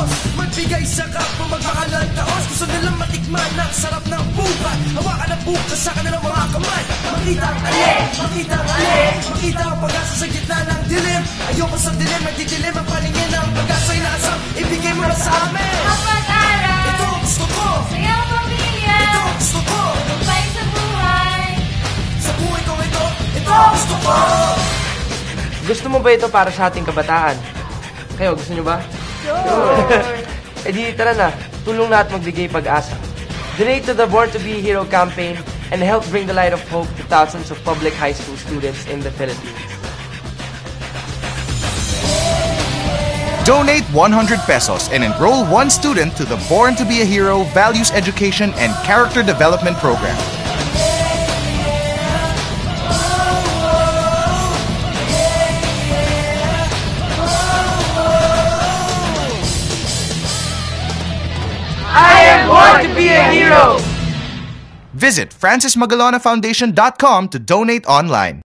Diyos. Magbigay sa kapwa, magpakalang taos. Gusto nilang matikman ng sarap ng buhay. Hawakan ang bukas sa kanilang mga kamay. Makita ang alin, makita ang alin, makita ang pag-asa sa gitna ng dilim. Ayoko sa dilim, magdidilim ang paningin ng pag-asa'y naasam. Ibigay mo na sa amin ang pag-aral. Ito ang gusto ko Sa iyong pamilya. Ito ang gusto ko Tagumpay sa buhay. Sa buhay ko ito, ito ang gusto ko. Gusto mo ba ito para sa ating kabataan? Kayo, gusto nyo ba? Sure. Eh di, tara na. Tulong na at magbigay pag-asa. Donate to the Born to be a Hero campaign and help bring the light of hope to thousands of public high school students in the Philippines. Donate 100 pesos and enroll one student to the Born to be a Hero Values Education and Character Development Program. I am born to be a hero! Visit francismagallonafoundation.com to donate online.